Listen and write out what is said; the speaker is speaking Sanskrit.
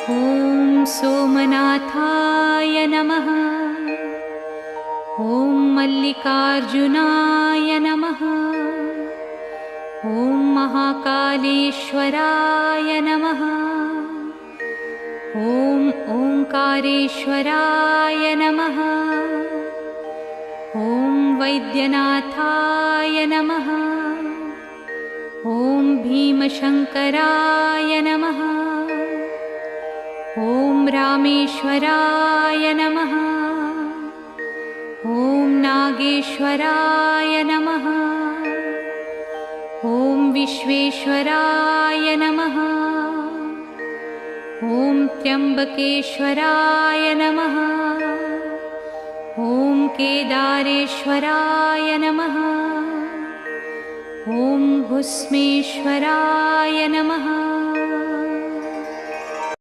ॐ सोमनाथाय नमः। ॐ मल्लिकार्जुनाय नमः। ॐ महाकालेश्वराय नमः। ॐ ओंकारेश्वराय नमः। ॐ वैद्यनाथाय नमः। ॐ भीमशंकराय नमः। ॐ रामेश्वराय नमः। ॐ नागेश्वराय नमः। ॐ विश्वेश्वराय नमः। ॐ त्र्यंबकेश्वराय नमः। ॐ केदारेश्वराय नमः। ॐ भुस्मेश्वराय नमः।